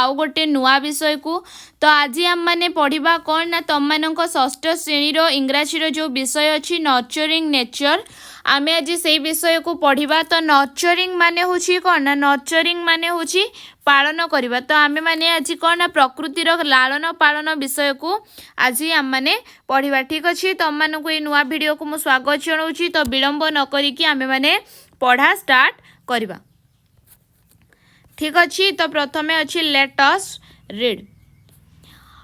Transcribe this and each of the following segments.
आउ गोटे नुआ विषय को। तो आज आम मैंने पढ़ा कौन ना तुम मान षष्ठ श्रेणी इंग्राजी जो विषय अच्छी नर्चरिंग नेचर आम आज से विषय को पढ़ा। तो नर्चरिंग माने होची कौन ना नर्चरिंग माने होची पालन करवा। तो आम मैंने आज कौन ना प्रकृतिर लालन पालन विषय को आज आम मैंने पढ़ा। ठीक अच्छे तुम मानक ये नुआ वीडियो को मुझे स्वागत जनाऊँगी। तो विलंब न करिकी आम मैंने पढ़ा स्टार्ट करवा। ठीक अच्छे तो प्रथमे अच्छी let us read.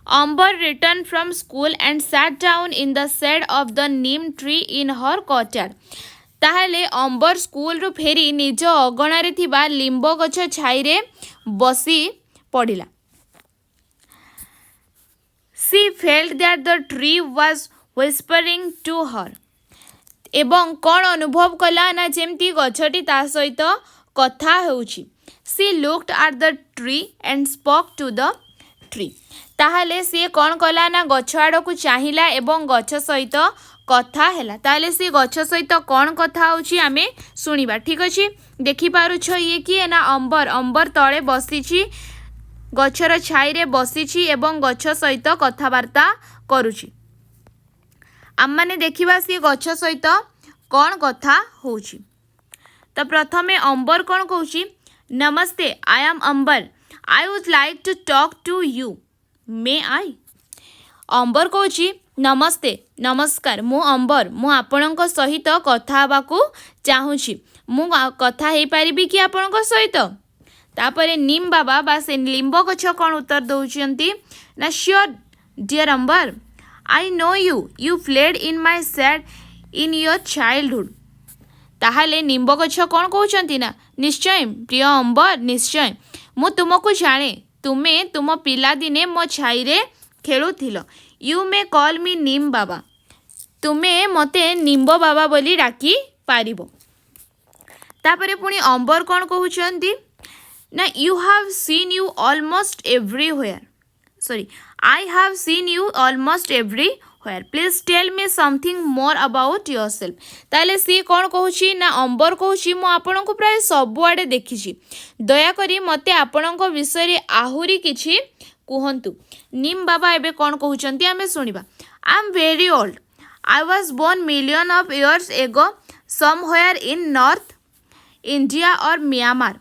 Amber returned from school and sat down in the shade of the neem tree in her courtyard. ताहले अंबर स्कूल रू फेरी निज अगणारे थिबा लिंब गछ छाई रे बसी पड़िला। She felt that the tree was whispering to her. एवं कौन अनुभव कला ना जेमती गछटी ता सहित कथा हेउछि। She looked at the tree and spoke to the tree. ताहले सी कौन कला ना गछ आड़ को चाहिला एवं गछ सहित कथा हैला। ताहले सी गछ सहित कौन कथा होची आमे सुनिबा। ठीक अछि देखि पारुछ ये कि ना अंबर अंबर तळे बसिछि गछर छाई रे बसिछि एवं गछ सहित कथावार्ता करूछि। आम माने देखिबा सी गछ सहित कौन कथा होची। तो प्रथमे अंबर कौन कहूची नमस्ते I am Ambar I would like to talk to you may I. Ambar कहूची नमस्ते नमस्कार मु अंबर मु आपणक सहित कथा हेबाकू चाहूची मु कथा हे पारिबी कि आपणक सहित। तापरे नीम बाबा बा से लिंब गछ कौन उत्तर दउचंती ना sure dear Ambar I know you you played in my shade in your childhood. ताहले निम्ब गछ कौन कहउचंती ना निश्चय प्रिय अंबर निश्चय मु तुमको जाने तुमे तुम पिला दिने मो छाई रे खेलुथिल। यू मे कॉल मी नीम बाबा तुमे मते निम्ब बाबा बोली डाकी पारिबो। तापरे पुणी अंबर कौन कहउचंती ना you have seen you almost everywhere sorry I have seen you almost everywhere please tell me something more about yourself. ताले सी कौन कहूची ना अंबर कहूची मु आपन को प्राय सबुआडे देखिछि दया करी मते आपनक विषय रे आहुरी किछि कुहंतु। नीम बाबा एबे कौन कहउचंती आमे सुनिबा। I am very old I was born million of years ago somewhere in north India और म्यांमार।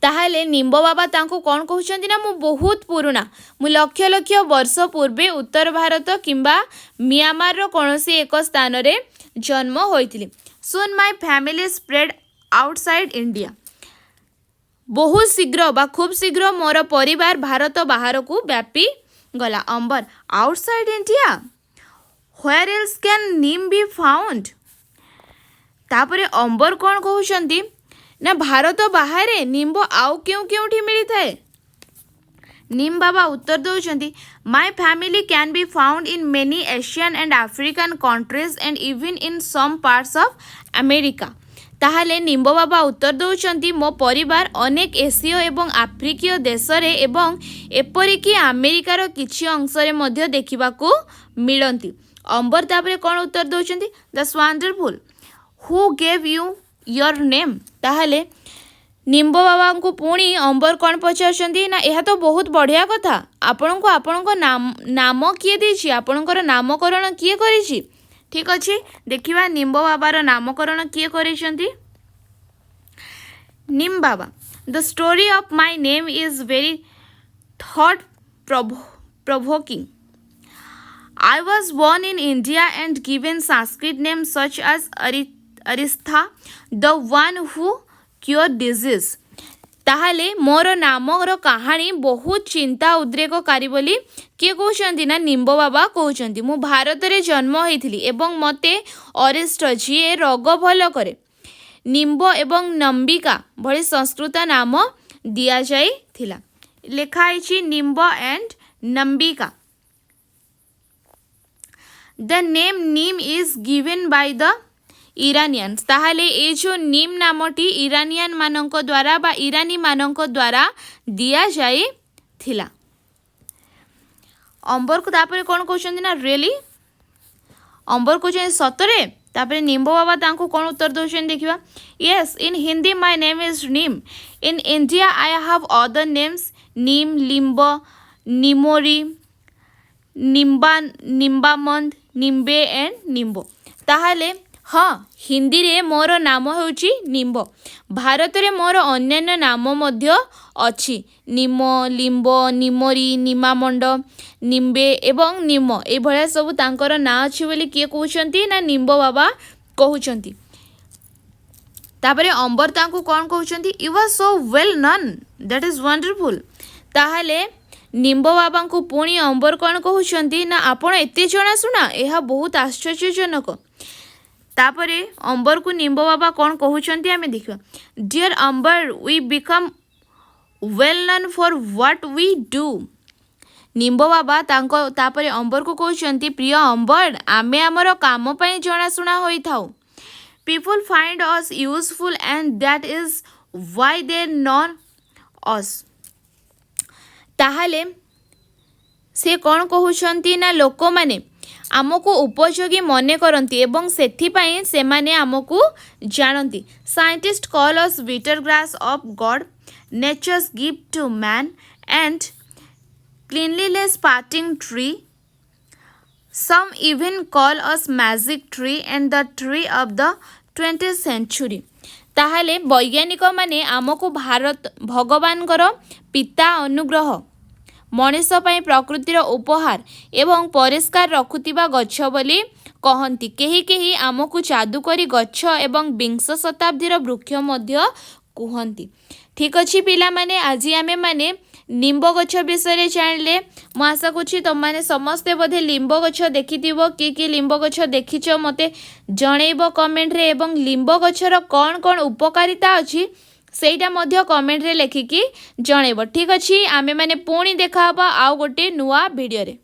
ताहले निम्ब बाबा तांको कौन कहउचंती ना मु बहुत पुराना मु लक्ष लक्ष वर्ष पूर्वे उत्तर भारत किंबा म्यांमार रो कोनोसी एक स्थान रे जन्म होइतिली। Soon my family spread outside India बहुत शीघ्र बा खूब शीघ्र मोर परिवार भारत बाहर को व्यापी गला। Ambar outside India where else can neem be found. तापरे अंबर कौन कहउचंती ना भारत बाहर निम्ब आउ क्यों क्योंठी मिली थाए। नीम बाबा उत्तर दउचंती my family can be found in many Asian and African countries and even in some parts of America. ताहले निम्ब बाबा उत्तर दउचंती मो परिवार अनेक एशिया एवं आफ्रिकीय देश रे एवं एपरिकी अमेरिकार किछि अंश रे मध्य देखिबाकू मिलंती। अंबर तापरे कोन उत्तर दउचंती that's wonderful who gave you your name. ताहले निम्ब बाबा को पुणी अंबर कौन पचारछंती ना यह तो बहुत बढ़िया कथा आपण को नाम किए देछि आपणकर नामकरण किए करिछि। ठीक अछि देखिबा निम्ब बाबार नामकरण किए करिसंती। Nim Baba the story of my name is very thought provoking I was born in India and given Sanskrit name such as Arishta the one who cure disease. ताहले मोर नामर कहानी बहुत चिंता उद्रेककारी बोली किए कहउचंती ना निम्ब बाबा कहउचंती मु भारत रे जन्म होइथिली एवं मते अरिष्ट जी रोग भल करे निम्ब एवं नंबिका भली संस्कृत नाम दिया जाई थिला। लेखाइछि निम्ब एंड नंबिका। The name neem is given by the Iranians. ताहले ये जो नीम नामटी इरानियन मानक द्वारा बा इरानी मानक द्वारा दिया जाई थिला। अंबर को तापरे कौन कहउचंती ना रियली अंबर कहउचंती सतरे तापर निम्ब बाबा तांको कौन उत्तर दौरान देखा yes in Hindi my name is neem in India I have other names neem limb nimori nimba nimbamand nimbe and nimbo ताहले हाँ हिंदी रे मोर नाम होउची निम्ब भारत रे मोर अन्यान्य नाम मध्य अछि निम लिंब निमोरी निमामंड निम्बे एवं निम ए भलिया सब तांकर ना अछि बोली किए कहउछंती ना निम्ब बाबा कहउछंती तापरे अंबर तांको कौन कहउछंती you are so well known that is wonderful ताहले निम्ब बाबा को पुणी अंबर कौन कहउछंती ना आपण एते जणा सुना एहा बहुत आश्चर्यजनक तापरे अंबर को निम्ब बाबा कौन कहउछंती आमे देखिबा dear Ambar we become well known for what we do Nimb Baba तांको तापरे अंबर को कहउछंती प्रिय अंबर आमे हमर काम पई जणाशुना होई थाउ people find us useful and that is why they known us ताहले से कौन कहउछंती ना लोक माने आमको उपयोगी मने करती एवं सेथिपाई से माने आमको जानती scientist call us bitter grass of God nature's gift to man and cleanliness parting tree some even call us magic tree and the tree of the 20th century ताहले वैज्ञानिक माने आमको भारत भगवान पिता अनुग्रह मनीष पई प्रकृतिर उपहार एवं परिष्कार रखुतिबा गछ बोली कहंती केही केही आमको जादूकरी गछ एवं 20 शताब्दीर वृक्ष मध्य कहंती ठीक अच्छी पिला माने आज आमे माने निम्ब गछ विषय जानिले मु आशा करूँ तुम मैंने समस्ते बोधे लिंब गछ देखिथिबो कि लिंब गछ देखिछ मते जणैब कमेंट रे एवं लिंब गछर कौन कौन उपकारिता अछि सेटा मध्य कमेंट रे लेखिकी जणैब ठीक अछि आमे माने पुणी देखा आउ गोटे नुआ वीडियो रे।